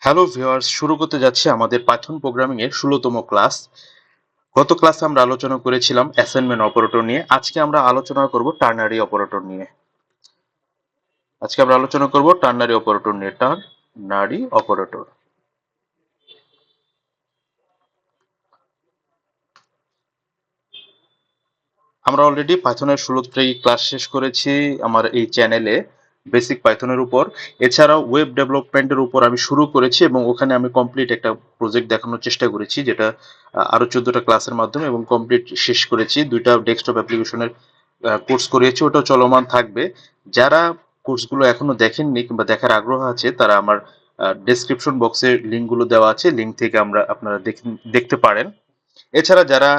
Hello viewers, শুরু করতে যাচ্ছে আমাদের পাইথন প্রোগ্রামিং এর ১৬তম ক্লাস। গত ক্লাসে আমরা আলোচনা করেছিলাম অ্যাসাইনমেন্ট অপারেটর নিয়ে। আজকে আমরা আলোচনা করব টার্নারি অপারেটর নিয়ে। Ternary operator. আমরা অলরেডি পাইথনের ১৬টি ক্লাস শেষ করেছি আমার এই চ্যানেলে বেসিক পাইথনের উপর। এছাড়াও ওয়েব ডেভেলপমেন্টের উপর আমি শুরু করেছি এবং ওখানে আমি কমপ্লিট একটা প্রজেক্ট দেখানোর চেষ্টা করেছি, যেটা আরো ১৪টা ক্লাসের মাধ্যমে এবং কমপ্লিট শেষ করেছি। ২টা ডেস্কটপ অ্যাপ্লিকেশনের কোর্স করিয়েছি, ওটাও চলমান থাকবে। যারা কোর্সগুলো এখনো দেখেননি কিংবা দেখার আগ্রহ আছে, তারা আমার ডেসক্রিপশন বক্সে লিঙ্কগুলো দেওয়া আছে, লিঙ্ক থেকে আপনারা দেখতে পারেন। এছাড়া যারা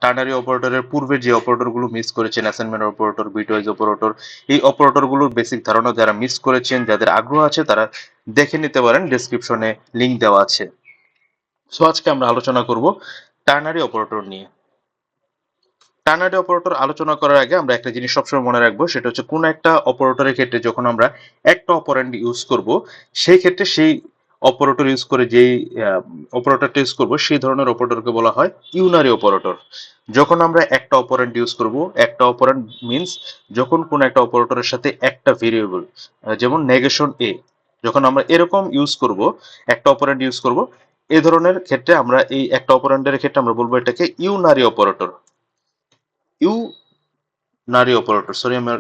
টার্নারি অপারেটরের পূর্বে যে অপারেটরগুলো মিস করেছেন, অ্যাসাইনমেন্ট অপারেটর, বিটওয়াইজ অপারেটর, এই অপারেটরগুলোর বেসিক ধারণা যারা মিস করেছেন, যাদের আগ্রহ আছে, তারা দেখে নিতে পারেন, ডেসক্রিপশনে লিঙ্ক দেওয়া আছে। সো আজকে আমরা আলোচনা করব টার্নারি অপারেটর নিয়ে। টার্নারি অপারেটর আলোচনা করার আগে আমরা একটা জিনিস সবসময় মনে রাখবো, সেটা হচ্ছে কোন একটা অপারেটরের ক্ষেত্রে যখন আমরা একটা অপারেন্ড ইউজ করব, সেই ক্ষেত্রে সেই অপারেটর ইউজ করে যেই অপারেটরটা ইউজ করব, সেই ধরনের অপারেটরকে বলা হয় ইউনারি অপারেটর। যখন আমরা একটা অপারেন্ড ইউজ করব, একটা অপারেন্ড মিন্স যখন কোন একটা অপারেটরের সাথে একটা ভেরিয়েবল, যেমন নেগেশন এ, যখন আমরা এরকম ইউজ করব, একটা অপারেন্ড ইউজ করব, এই ধরনের ক্ষেত্রে আমরা এই একটা অপারেন্ডের ক্ষেত্রে আমরা বলবো এটাকে unary operator. Unary operator, sorry আমার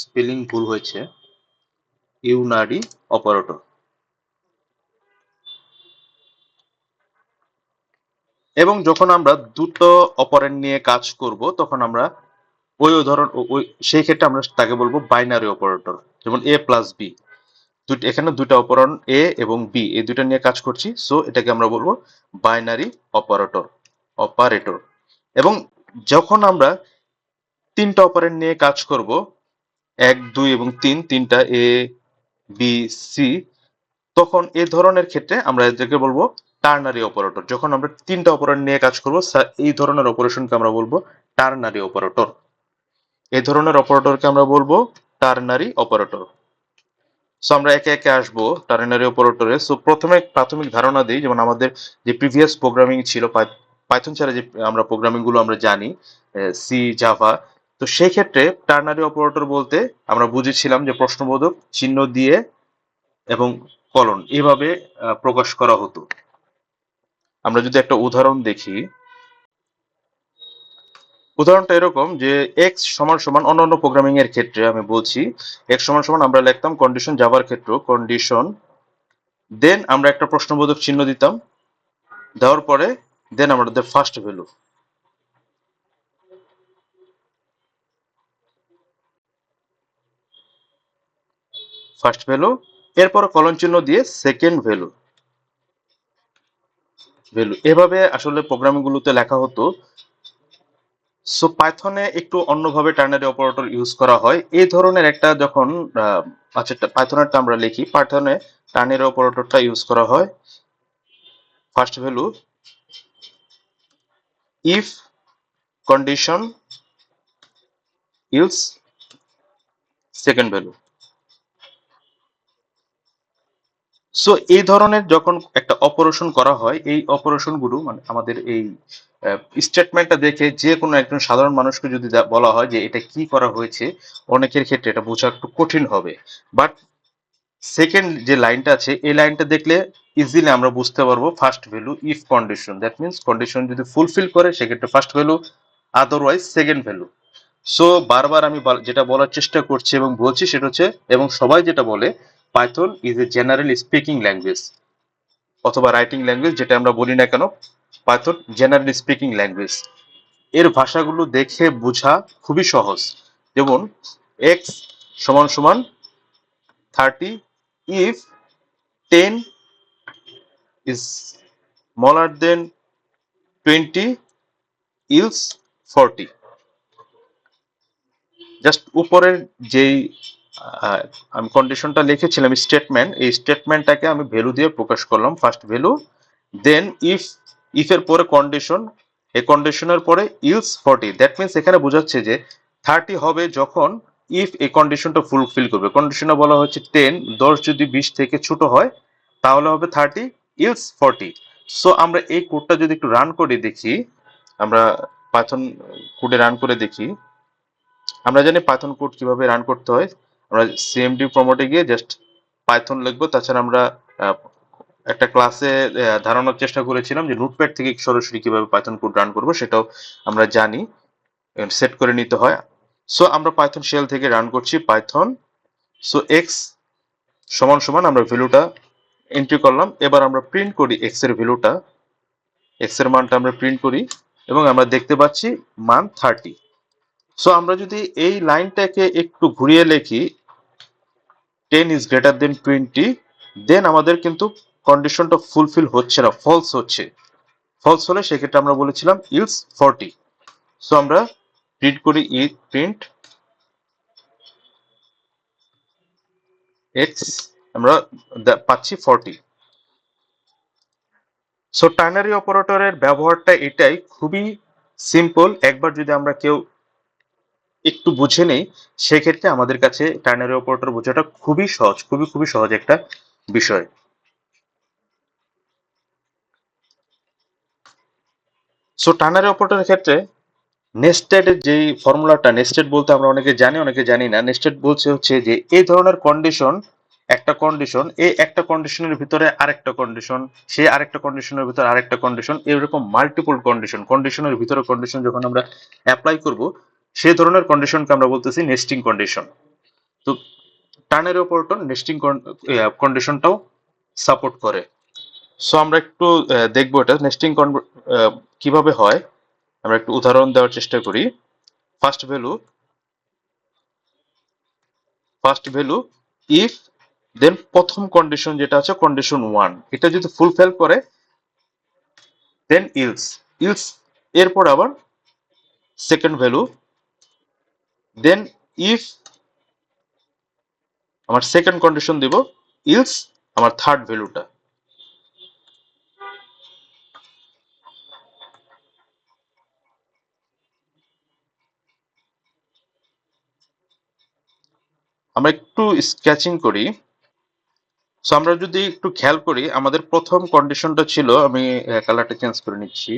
স্পেলিং ভুল হয়েছে, ইউনারি অপারেটর। এবং যখন আমরা দুটো অপারেন্ড নিয়ে কাজ করব, তখন আমরা ওই উদাহরণ ওই সেই ক্ষেত্রে আমরা তাকে বলবো বাইনারি অপারেটর। যেমন এ প্লাস বি, এখানে দুটো অপারেন্ড এ এবং বি, এই দুটো নিয়ে কাজ করছি, সো এটাকে আমরা বলবো বাইনারি অপারেটর। এবং যখন আমরা তিনটা অপারেন্ড নিয়ে কাজ করব, ১, ২ এবং ৩, তিনটা এ বি সি, তখন এ ধরনের ক্ষেত্রে আমরা এদেরকে বলবো টার্নারি অপারেটর। যখন আমরা তিনটা অপারেন্ড নিয়ে কাজ করব, এই ধরনের অপারেশনকে আমরা বলবো টার্নারি অপারেটর। এই ধরনের অপারেটরকে আমরা বলবো টার্নারি অপারেটর। সো আমরা একে একে আসবো টার্নারি অপারেটরে। সো প্রথমে প্রাথমিক ধারণা দিই, যেমন আমাদের যে প্রিভিয়াস প্রোগ্রামিং ছিল পাইথন ছাড়া, যে আমরা প্রোগ্রামিং গুলো আমরা জানি, সি, জাভা, তো সেই ক্ষেত্রে টার্নারি অপারেটর বলতে আমরা বুঝেছিলাম যে প্রশ্নবোধক চিহ্ন দিয়ে এবং কলন এভাবে প্রকাশ করা হতো। আমরা যদি একটা উদাহরণ দেখি, উদাহরণটা এরকম যে এক্স সমান সমান, অন্যান্য প্রোগ্রামিং এর ক্ষেত্রে আমি বলছি, এক্স সমান সমান আমরা লিখতাম কন্ডিশন, জাভার ক্ষেত্রে কন্ডিশন, দেন আমরা একটা প্রশ্নবোধক চিহ্ন দিতাম, দেওয়ার পরে দেন আমাদের ফার্স্ট ভ্যালু, এরপরে কলন চিহ্ন দিয়ে সেকেন্ড ভ্যালু এভাবে আসলে প্রোগ্রামিং গুলোতে লেখা হতো। সো পাইথনে একটু অন্যভাবে টার্নারি অপারেটর ইউজ করা হয়। এই ধরনের একটা যখন আচ্ছা, পাইথনেরটা আমরা লিখি, পাইথনে টার্নারি অপারেটরটা ইউজ করা হয় first value if condition use second value. So এই ধরনের যখন একটা অপারেশন করা হয়, এই অপারেশন গুলো মানে আমাদের এই স্টেটমেন্টটা দেখে যে কোনো একজন সাধারণ মানুষকে যদি বলা হয় যে এটা কি করা হয়েছে, অনেকের ক্ষেত্রে এটা বোঝা একটু কঠিন হবে। বাট সেকেন্ড যে লাইনটা আছে, এই লাইনটা দেখলে ইজিলি আমরা বুঝতে পারবো first value if condition, that means condition যদি ফুলফিল করে সেক্ষেত্রে first value, otherwise second value. So বারবার আমি যেটা বলার চেষ্টা করছি এবং বলছি সেটা হচ্ছে, এবং সবাই যেটা বলে, Python is a general speaking language অথবা রাইটিং ল্যাঙ্গুয়েজ, যেটা আমরা বলি না কেন, পাইথন জেনারেল স্পিকিং ল্যাঙ্গুয়েজ। এর ভাষাগুলো দেখে বোঝা খুবই সহজ। যেমন এক্স সমান সমান 30 if 10 is smaller then 20 else 40। Just উপরের যেই আমি কন্ডিশনটা লিখেছিলাম স্টেটমেন্ট, এই স্টেটমেন্টটাকে আমি ভ্যালু দিয়ে প্রকাশ করলাম, ফার্স্ট ভ্যালু, দেন ইফ এর পরে কন্ডিশন, এই কন্ডিশনের পরে ইলস 40, দ্যাট মিনস এখানে বোঝাচ্ছে যে 30 হবে যখন ইফ এই কন্ডিশনটা ফুলফিল করবে। কন্ডিশনে বলা হচ্ছে 10, 10 যদি 20 থেকে ছোট হয় তাহলে হবে 30 ইলস 40। সো আমরা এই কোডটা যদি একটু রান করে দেখি, আমরা পাইথন কোডে রান করে দেখি। আমরা জানি পাইথন কোড কিভাবে রান করতে হয়। আমরা সিএমডি প্রমোটে গিয়ে জাস্ট পাইথন লিখবো। তাছাড়া আমরা আহ, একটা ক্লাসে ধারণার চেষ্টা করেছিলাম যে নোটপ্যাড থেকে সরাসরি কিভাবে পাইথন কোড রান করবো, সেটাও আমরা জানি, সেট করে নিতে হয়। সো আমরা পাইথন শেল থেকে রান করছি পাইথন। সো এক্স সমান সমান আমরা ভ্যালুটা এন্ট্রি করলাম। এবার আমরা প্রিন্ট করি এক্স এর ভ্যালুটা, এক্স এর মানটা আমরা প্রিন্ট করি এবং আমরা দেখতে পাচ্ছি মান 30। সো আমরা যদি এই লাইনটাকে একটু ঘুরিয়ে লিখি 10 ইজ গ্রেটার দেন 20, দেন আমাদের কিন্তু কন্ডিশনটা ফুলফিল হচ্ছে না, ফলস হচ্ছে। ফলস হলে সেক্ষেত্রে আমরা বলেছিলাম ইলস 40। সো আমরা প্রিন্ট করি প্রিন্ট এক্স, আমরা পাচ্ছি 40। সো টার্নারি অপারেটরের ব্যবহারটা এটাই, খুবই সিম্পল। একবার যদি আমরা কেউ একটু বুঝে নেই, সেক্ষেত্রে আমাদের কাছে টার্নারি অপারেটর বোঝাটা খুবই সহজ, খুবই সহজ একটা বিষয়। সো টার্নারি অপারেটরের ক্ষেত্রে নেস্টেড এর যেই ফর্মুলাটা, নেস্টেড বলতে আমরা অনেকে জানি অনেকে জানি না। নেস্টেড বলছে হচ্ছে যে এই ধরনের কন্ডিশন, একটা কন্ডিশন, এই একটা কন্ডিশনের ভিতরে আরেকটা কন্ডিশন, সেই আরেকটা কন্ডিশনের ভিতরে আরেকটা কন্ডিশন, এরকম মাল্টিপল কন্ডিশন, কন্ডিশনের ভিতরে কন্ডিশন যখন আমরা অ্যাপ্লাই করব, সেই ধরনের কন্ডিশনকে আমরা বলতেছি নেস্টিং কন্ডিশন। তো টার্নারি অপারেটর নেস্টিং কন্ডিশনটাও সাপোর্ট করে। সো আমরা একটু দেখবো এটা নেস্টিং কিভাবে হয়। আমরা একটু উদাহরণ দেওয়ার চেষ্টা করি। ফার্স্ট ভ্যালু, ইফ, দেন প্রথম কন্ডিশন যেটা আছে কন্ডিশন 1, এটা যদি ফুলফিল করে দেন ইলস, ইলস এরপর আবার সেকেন্ড ভ্যালু, দেন ইফ আমার সেকেন্ড কন্ডিশন দিব, ইলস আমার থার্ড ভ্যালুটা। আমরা একটু স্কেচিং করি। সো আমরা যদি একটু খেয়াল করি, আমাদের প্রথম কন্ডিশনটা ছিল, আমি কালারটা চেঞ্জ করে নিচ্ছি।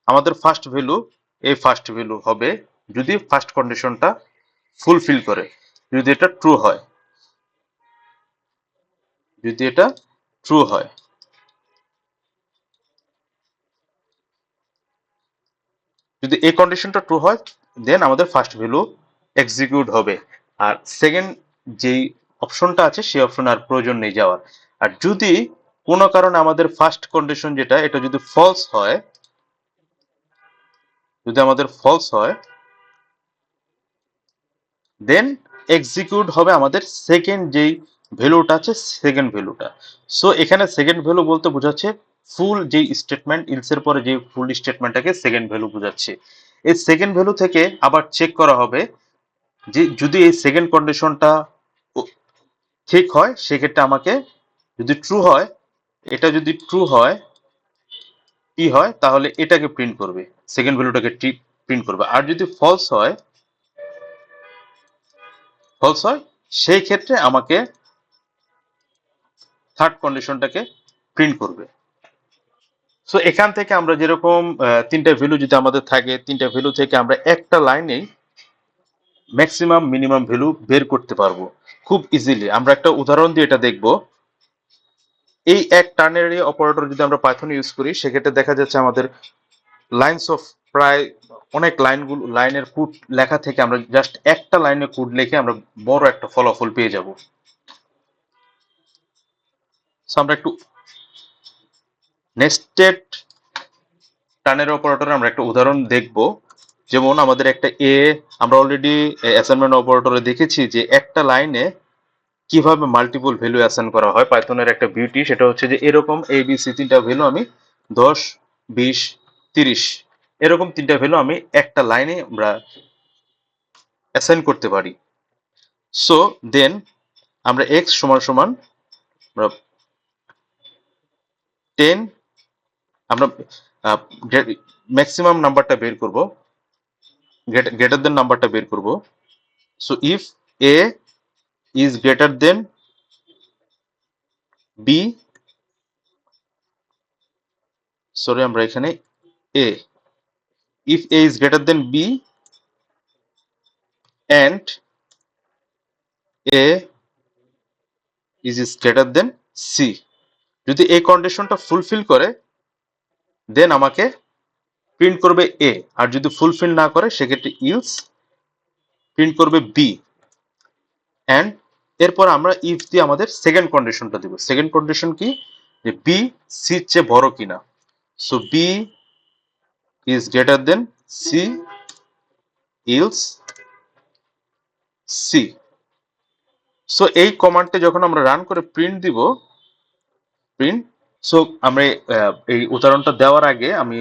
আমাদের ফার্স্ট ভ্যালু, এই ফার্স্ট ভ্যালু হবে যদি ফার্স্ট কন্ডিশনটা ফুলফিল করে, যদি এটা ট্রু হয়, যদি এটা ট্রু হয়। যদি এই কন্ডিশনটা ট্রু হয় দেন আমাদের ফার্স্ট ভ্যালু এক্সিকিউট হবে। আর সেকেন্ড যেই অপশনটা আছে সেই অপশন আর প্রয়োজন নেই যাওয়ার। আর যদি কোনো কারণে আমাদের ফার্স্ট কন্ডিশন যেটা, এটা যদি ফলস হয়, যদি আমাদের ফলস হয় দেন এক্সিকিউট হবে আমাদের সেকেন্ড যেই ভ্যালুটা আছে, সেকেন্ড ভ্যালুটা। সো এখানে সেকেন্ড ভ্যালু বলতে বোঝাচ্ছে ফুল যেই স্টেটমেন্ট, ইলসের পরে যে ফুল স্টেটমেন্টটাকে সেকেন্ড ভ্যালু বোঝাচ্ছে। এই সেকেন্ড ভ্যালু থেকে আবার চেক করা হবে যে যদি এই সেকেন্ড কন্ডিশনটা ঠিক হয়, সেক্ষেত্রে আমাকে, যদি ট্রু হয়, এটা যদি ট্রু হয়, টি হয়, তাহলে এটাকে প্রিন্ট করবে, সেকেন্ড ভ্যালুটাকে টি প্রিন্ট করবে। আর যদি ফলস হয়, সেই ক্ষেত্রে আমাকে থার্ড কন্ডিশনটাকে প্রিন্ট করবে। সো এখান থেকে আমরা যেরকম তিনটা ভ্যালু যদি আমাদের থাকে, তিনটা ভ্যালু থেকে আমরা একটা লাইনেই ম্যাক্সিমাম মিনিমাম ভ্যালু বের করতে পারবো খুব ইজিলি। আমরা একটা উদাহরণ দিয়ে এটা দেখব। এই এক টার্নারি অপারেটর যদি আমরা পাইথনে ইউজ করি, সেক্ষেত্রে দেখা যাচ্ছে আমাদের লাইনস অফ প্রায় অনেক লাইনের কোড লেখা থেকে আমরা জাস্ট একটা লাইনে কোড লিখে আমরা বড় একটা ফলাফল পেয়ে যাব। সো আমরা একটু নেস্টেড টার্নারি অপারেটরে আমরা একটা উদাহরণ দেখব। যেমন আমাদের একটা আমরা অলরেডি অ্যাসাইনমেন্ট অপারেটরে দেখেছি যে একটা লাইনে কিভাবে মাল্টিপল ভ্যালু অ্যাসাইন করা হয়। পাইথনের একটা বিউটি সেটা হচ্ছে যে এরকম এ বি সি তিনটা ভ্যালু আমি 10, 20, 30 এরকম তিনটা ভ্যালু আমি একটা লাইনে আমরা অ্যাসাইন করতে পারি। সো দেন আমরা এক্স সমান সমান আমরা 10, আমরা ম্যাক্সিমাম নাম্বারটা বের করব, গ্রেটার দেন নাম্বারটা বের করব। So if A is greater than B, sorry আমরা এখানে A, if A is greater than B and A is greater than C, যদি এই কন্ডিশনটা ফুলফিল করে দেন আমাকে প্রিন্ট করবে এ, আর যদি ফুলফিল না করে সেক্ষেত্রে ইলস প্রিন্ট করবে বি। অ্যান্ড এরপর আমরা ইফ দিয়ে আমাদের সেকেন্ড কন্ডিশনটা দিব। সেকেন্ড কন্ডিশন কি, যে বি সির চেয়ে বড় কিনা। So b is greater than c else c. So এই কমান্ডটা যখন আমরা রান করে প্রিন্ট দিব, প্রিন্ট, সো আমরা এই উদাহরণটা দেওয়ার আগে আমি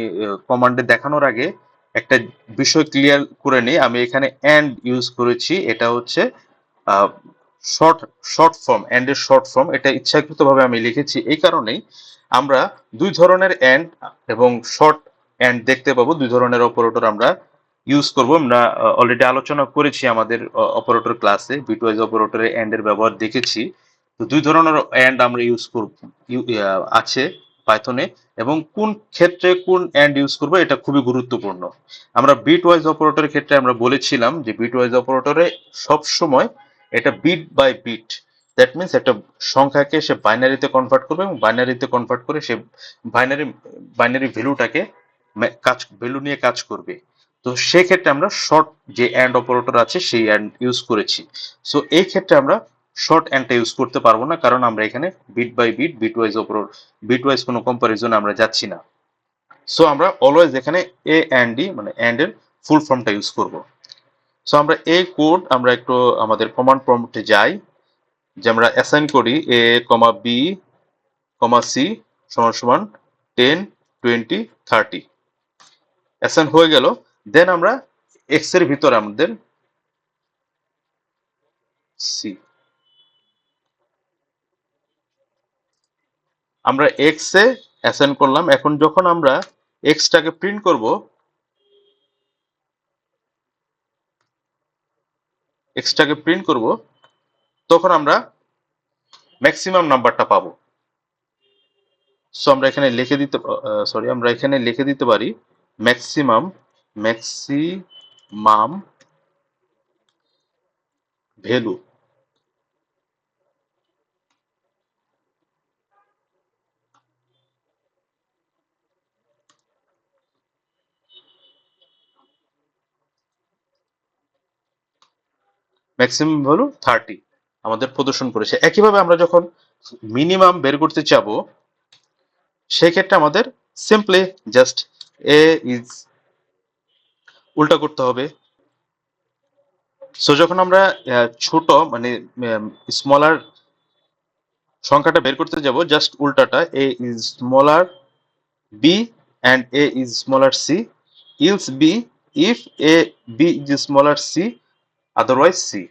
কমান্ডে দেখানোর আগে একটা বিষয় ক্লিয়ার করে নিই। আমি এখানে এন্ড ইউজ করেছি, এটা হচ্ছে শর্ট শর্ট ফর্ম, এন্ড এর শর্ট ফর্ম, এটা ইচ্ছাকৃতভাবে আমি লিখেছি এই কারণেই আমরা দুই ধরনের এন্ড এবং শর্ট এন্ড দেখতে পাবো। দুই ধরনের অপারেটর আমরা ইউজ করব। আমরা অলরেডি আলোচনা করেছি আমাদের অপারেটর ক্লাসে, বিটওয়াইজ অপারেটরের এন্ড এর ব্যবহার দেখেছি। তো দুই ধরনের এন্ড আমরা ইউজ করব আছে পাইথনে, এবং কোন ক্ষেত্রে কোন এন্ড ইউজ করব এটা খুবই গুরুত্বপূর্ণ। আমরা বিট ওয়াইজ অপারেটরের ক্ষেত্রে আমরা বলেছিলাম যে বিট ওয়াইজ অপারেটরে সব সময় এটা bit by bit, that means একটা সংখ্যাকে সে বাইনারিতে কনভার্ট করবে এবং বাইনারিতে কনভার্ট করে সে বাইনারি বাইনারি ভ্যালুটাকে কাজ ভ্যালু নিয়ে কাজ করবে। তো সেক্ষেত্রে আমরা শর্ট যে অ্যান্ড অপারেটর আছে সেই অ্যান্ড ইউজ করেছি। সো এই ক্ষেত্রে আমরা শর্ট অ্যান্ডটা ইউজ করতে পারবো না, কারণ আমরা এখানে bit by bit bitwise operator bitwise কোনো কম্পারিজনে আমরা যাচ্ছি না। সো আমরা অলওয়েজ এখানে এ অ্যান্ড ডি মানে অ্যান্ড এর ফুল ফর্মটা ইউজ করব। সো আমরা এই কোড আমরা একটু আমাদের কমান্ড প্রম্পটে যাই, যে আমরা অ্যাসাইন করি এ কমা বি কমা সি সমান সমান 10 20 30, অ্যাসাইন হয়ে গেল। দেন আমরা এক্স এর ভিতরে আমাদের সি, আমরা এক্স এ অ্যাসাইন করলাম। এখন যখন আমরা এক্সটাকে প্রিন্ট করব, এক্সটাকে প্রিন্ট করব তখন আমরা ম্যাক্সিমাম নাম্বারটা পাবো। সো আমরা এখানে লিখে দিতে সরি আমরা এখানে লিখে দিতে পারি maximum, maximum value, maximum value 30 আমাদের প্রদর্শন করেছে। একইভাবে আমরা যখন মিনিমাম বের করতে চাবো সেক্ষেত্রে আমাদের সিম্পলি জাস্ট এ ইজ উল্টা করতে হবে। সো যখন আমরা ছোট মানে স্মলার সংখ্যাটা বের করতে যাব, জাস্ট উল্টাটা, A is smaller B and A is smaller C, else B if A B is smaller C otherwise C.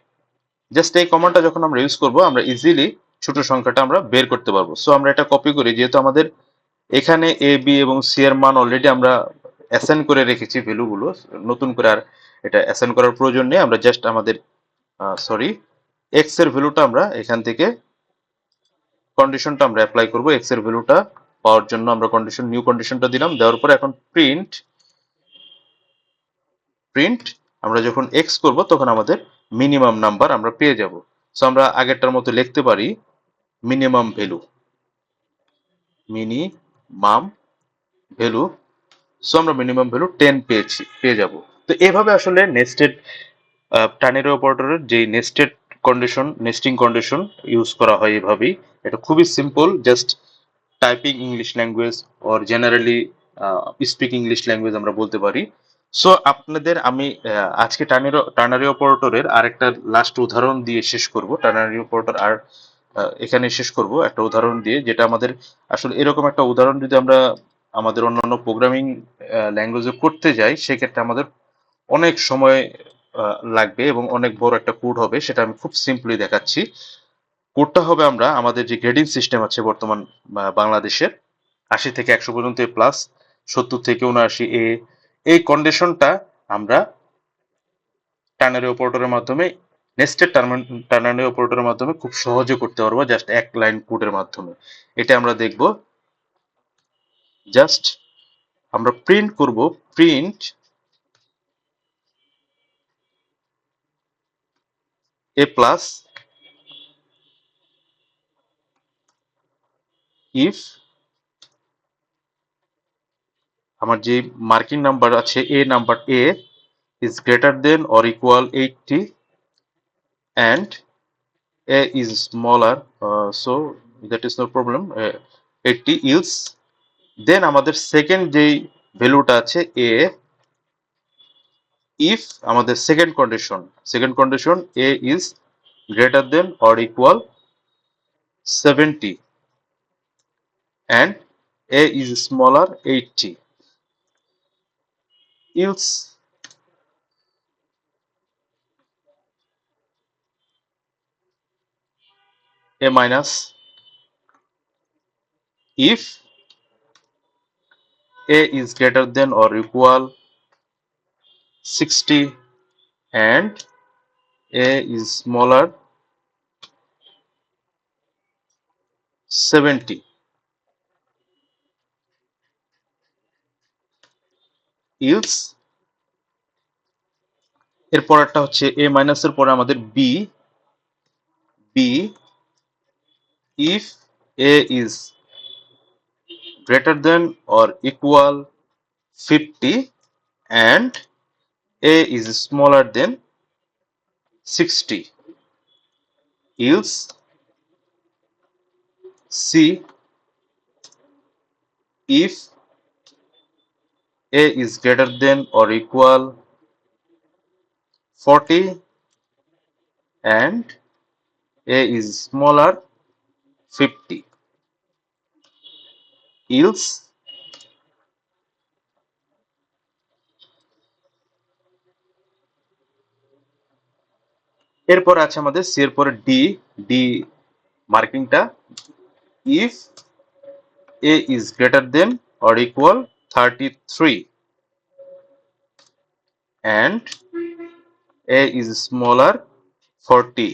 Just এই কমান্ডটা যখন আমরা ইউজ করব আমরা ইজিলি ছোট সংখ্যাটা আমরা বের করতে পারবো। সো আমরা এটা কপি করি, যেহেতু আমাদের এখানে এ বি এবং সি এর মান অলরেডি আমরা অ্যাসাইন করে রেখেছি ভ্যালুগুলো, নতুন করে আর এটা অ্যাসাইন করার প্রয়োজন নেই। আমরা জাস্ট আমাদের সরি এক্স এর ভ্যালুটা আমরা এখান থেকে কন্ডিশনটা আমরা অ্যাপ্লাই করব। এক্স এর ভ্যালুটা পাওয়ার জন্য আমরা কন্ডিশন নিউ কন্ডিশনটা দিলাম, দেওয়ার পরে এখন প্রিন্ট, প্রিন্ট আমরা যখন এক্স করব তখন আমাদের মিনিমাম নাম্বার আমরা পেয়ে যাব। সো আমরা আগেরটার মতো লিখতে পারি minimum value, minimum value. So আমরা মিনিমাম ভ্যালু 10 পেয়ে যাব। তো এভাবে আসলে নেস্টেড টার্নারি অপারেটরের যে nested condition, nesting condition use করা হয় এভাবেই। এটা খুবই simple, just typing English language or generally speak English language আমরা বলতে পারি। সো আপনাদের আমি আজকে টার্নারি অপারেটরের আরেকটা লাস্ট উদাহরণ দিয়ে শেষ করব। টার্নারি অপারেটর আর এখানে শেষ করব একটা উদাহরণ দিয়ে, যেটা আমাদের আসলে এরকম একটা উদাহরণ যদি আমরা আমাদের অন্যান্য প্রোগ্রামিং ল্যাঙ্গুয়েজে করতে যাই সেক্ষেত্রে আমাদের অনেক সময় লাগবে এবং অনেক বড় একটা কোড হবে। সেটা আমি খুব সিম্পলি দেখাচ্ছি। কোডটা হবে আমরা আমাদের যে গ্রেডিং সিস্টেম আছে বর্তমান বাংলাদেশের 80 থেকে 100 পর্যন্ত এ প্লাস, 70 থেকে 79 এ, এই কন্ডিশনটা আমরা টার্নারি অপারেটরের মাধ্যমে নেস্টেড টার্নারি অপারেটরের মাধ্যমে খুব সহজে করতে পারবো, জাস্ট এক লাইন কোডের মাধ্যমে। এটা আমরা দেখব। জাস্ট আমরা প্রিন্ট করব, প্রিন্ট a প্লাস ইফ আমার যে মার্কিং নাম্বার আছে a is greater than or equal 80 and a is smaller, so that is no problem, 80 else then আমাদের সেকেন্ড যেই ভ্যালুটা আছে a, if আমাদের second condition a is greater than or equal 70 and a is smaller 80 else a minus if a is greater than or equal 60 and a is smaller 70 else এর পরেরটা হচ্ছে a minus এর পরে আমাদের b if a is greater than or equal 50 and a is smaller than 60 else c if a is greater than or equal 40 and a is smaller 50 else এরপর আছে আমাদের C এর পরে D মার্কিংটা if a is greater than or equal 33 and a is smaller 40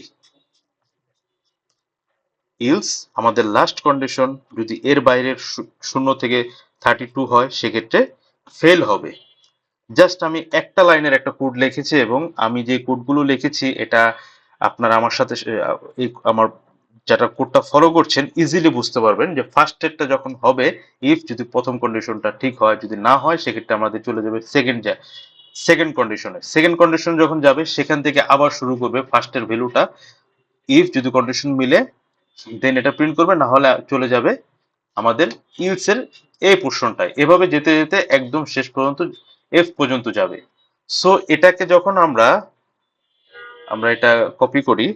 else আমাদের last condition যদি এর বাইরের শূন্য থেকে 32 হয় সেক্ষেত্রে ফেল হবে। জাস্ট আমি একটা লাইনের একটা কোড লিখেছি এবং আমি যে কোডগুলো লিখেছি এটা আপনারা আমার সাথে এই আমার যেটা কোডটা ফলো করছেন ইজিলি বুঝতে পারবেন যে ফার্স্ট স্টেপটা যখন হবে ইফ যদি প্রথম কন্ডিশনটা ঠিক হয়, যদি না হয় সেক্ষেত্রে আমাদের চলে যাবে সেকেন্ড কন্ডিশন যখন যাবে সেখান থেকে আবার শুরু করবে ফার্স্টের ভ্যালুটা, ইফ যদি কন্ডিশন মিলে দেন এটা প্রিন্ট করবে, না হলে চলে যাবে আমাদের ইলস এর এই পোর্শনটায়, এভাবে যেতে যেতে একদম শেষ পর্যন্ত এফ পর্যন্ত যাবে। সো এটাকে যখন আমরা আমরা এটা কপি করি,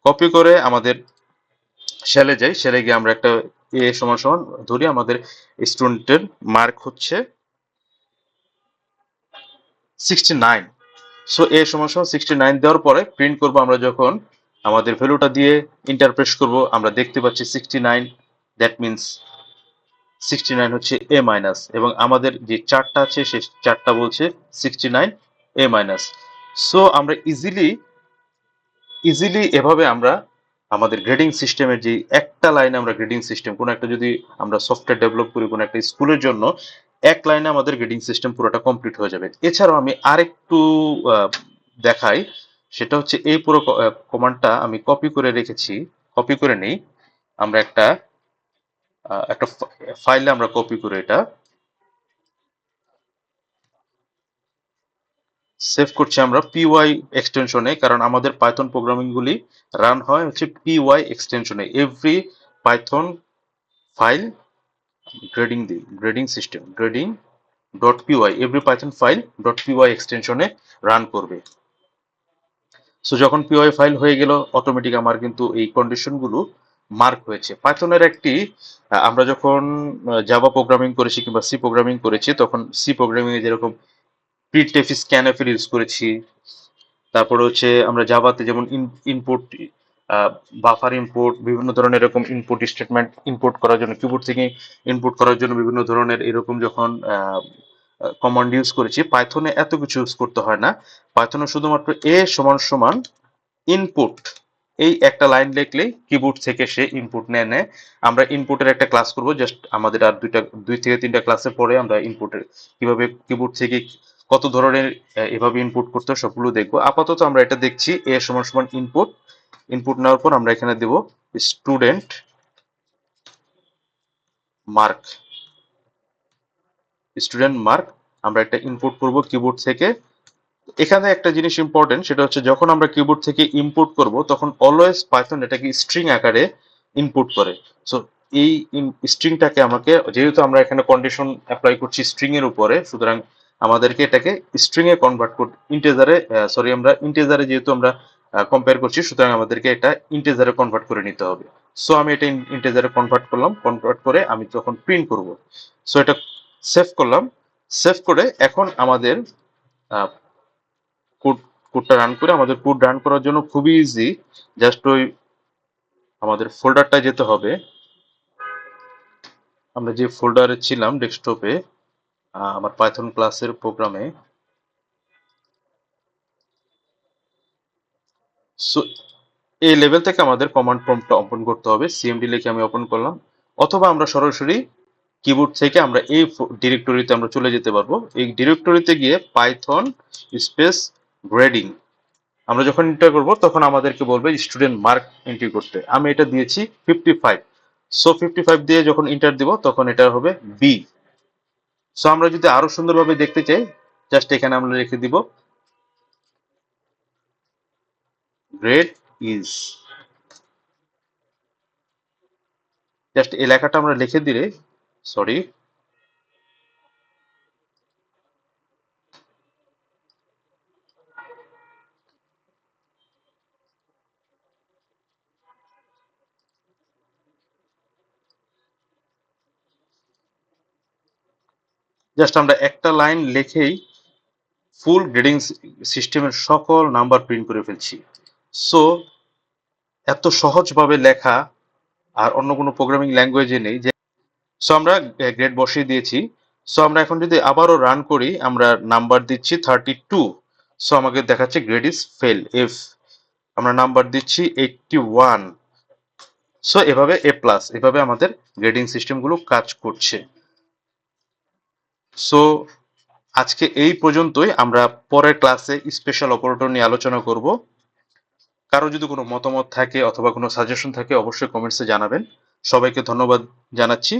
কপি করে আমাদের শেলে যাই, শেলে গিয়ে আমরা একটা এ সমান সমান ধরি, আমাদের স্টুডেন্টের মার্ক হচ্ছে 69। সো এ সমান সমান 69 দেওয়ার পরে প্রিন্ট করব, আমরা যখন আমাদের ভ্যালুটা দিয়ে ইন্টারপ্রেস করব আমরা দেখতে পাচ্ছি 69, দ্যাট মিনস 69 হচ্ছে এ মাইনাস এবং আমাদের যে চারটা আছে সে চারটা বলছে 69 এ মাইনাস। সো আমরা ইজিলি এভাবে আমরা আমাদের গ্রেডিং সিস্টেমের যে একটা লাইনে আমরা গ্রেডিং সিস্টেম কোনো একটা যদি আমরা সফটওয়্যার ডেভেলপ করি কোনো একটা স্কুলের জন্য, এক লাইনে আমাদের গ্রেডিং সিস্টেম পুরোটা কমপ্লিট হয়ে যাবে। এছাড়াও আমি আরেকটু দেখাই, সেটা হচ্ছে এই পুরো কমান্ডটা আমি কপি করে রেখেছি, কপি করে নেই আমরা একটা ফাইলে আমরা কপি করে এটা সেভ করছি আমরা পিওয়াই এক্সটেনশনে, কারণ আমাদের পাইথন প্রোগ্রামিং গুলি রান হয় হচ্ছে পিওয়াই এক্সটেনশনে। Every Python file grading system grading dot PY, every Python file dot PY এক্সটেনশনে রান করবে। সো যখন পিওয়াই ফাইল হয়ে গেল অটোমেটিক আমার কিন্তু এই কন্ডিশন গুলো মার্ক হয়েছে। পাইথনের একটি আমরা যখন জাভা প্রোগ্রামিং করেছি কিংবা সি প্রোগ্রামিং করেছি তখন সি প্রোগ্রামিং এ যেরকম প্রিন্টএফ স্ক্যানএফ ইউজ করেছি, তারপরে হচ্ছে আমরা জাভাতে যেমন ইনপুট বাফার ইনপুট বিভিন্ন ধরনের এরকম ইনপুট স্টেটমেন্ট ইনপুট করার জন্য কিবোর্ড থেকে ইনপুট করার জন্য বিভিন্ন ধরনের এরকম যখন কমান্ড ইউজ করেছি, পাইথনে এত কিছু ইউজ করতে হয় না। পাইথনে শুধুমাত্র এ সমান সমান ইনপুট, এই একটা লাইন লিখলেই কিবোর্ড থেকে সে ইনপুট নেয়। আমরা ইনপুটের একটা ক্লাস করব, জাস্ট আমাদের আর দুই থেকে তিনটা ক্লাসের পরে আমরা ইনপুটের কিভাবে কিবোর্ড থেকে কত ধরনের এভাবে ইনপুট করতে হয় সবগুলো দেখবো। আপাতত আমরা এটা দেখছি এ সমান সমান ইনপুট। ইনপুট নেওয়ার পর আমরা এখানে দেব স্টুডেন্ট মার্ক। স্টুডেন্ট মার্ক আমরা একটা ইনপুট করব কিবোর্ড থেকে। এখানে একটা জিনিস ইম্পর্টেন্ট, সেটা হচ্ছে যখন আমরা কিবোর্ড থেকে ইনপুট করব তখন অলওয়েজ পাইথন এটাকে স্ট্রিং আকারে ইনপুট করে। সো এই স্ট্রিংটাকে আমাকে, যেহেতু আমরা এখানে কন্ডিশন অ্যাপ্লাই করছি স্ট্রিং এর উপরে, সুতরাং আমাদেরকে এটাকে স্ট্রিং এ কনভার্ট করতে, ইন্টিজারে, সরি আমরা ইন্টিজারে যেহেতু আমরা কম্পেয়ার করছি, সুতরাং আমাদেরকে এটা ইন্টিজারে কনভার্ট করে নিতে হবে। সো আমি এটা ইন্টিজারে কনভার্ট করলাম, কনভার্ট করে আমি যখন প্রিন্ট করব, সো এটা সেভ করলাম। সেভ করে এখন আমাদের কোড কোডটা রান করে, আমাদের কোড রান করার জন্য খুবই ইজি। জাস্ট ওই আমাদের ফোল্ডারটা যেতে হবে, আমরা যে ফোল্ডারে ছিলাম ডেস্কটপে, আমার পাইথন ক্লাসের প্রোগ্রামে। সো এই লেভেল থেকে আমাদের কমান্ড প্রম্পটটা ওপেন করতে হবে, সিএমডি লিখে আমি ওপেন করলাম। অথবা আমরা সরাসরি কিবোর্ড থেকে আমরা এই ডিরেক্টরিতে আমরা চলে যেতে পারবো। এই ডিরেক্টরিতে গিয়ে পাইথন স্পেস গ্রেডিং আমরা যখন এন্টার করব তখন আমাদেরকে বলবে স্টুডেন্ট মার্ক এন্ট্রি করতে। আমি এটা দিয়েছি 55। সো 55 দিয়ে যখন এন্টার দিব তখন এটা হবে বি। সো আমরা যদি আরো সুন্দরভাবে দেখতে চাই, জাস্ট এখানে আমরা লিখে দিব গ্রেড ইজ। জাস্ট এই লেখাটা আমরা লিখে দিলে, সরি, জাস্ট আমরা একটা লাইন লিখেই ফুল গ্রেডিং সিস্টেমের সকল নাম্বার প্রিন্ট করে ফেলছি। সো এত সহজভাবে লেখা আর অন্য কোনো প্রোগ্রামিং ল্যাঙ্গুয়েজে নেই। যে সো আমরা গ্রেড বসিয়ে দিয়েছি। সো আমরা এখন যদি আবারও রান করি, আমরা নাম্বার দিচ্ছি 32। সো আমাকে দেখাচ্ছে গ্রেড ইজ ফেল এফ। আমরা নাম্বার দিচ্ছি 81। সো এভাবে এ প্লাস, এভাবে আমাদের গ্রেডিং সিস্টেমগুলো কাজ করছে। সো আজকে এই পর্যন্তই। আমরা পরের ক্লাসে স্পেশাল অপারেটর নিয়ে আলোচনা করব। কারো যদি কোনো মতামত থাকে অথবা কোনো সাজেশন থাকে অবশ্যই কমেন্টসে জানাবেন। সবাইকে ধন্যবাদ জানাচ্ছি।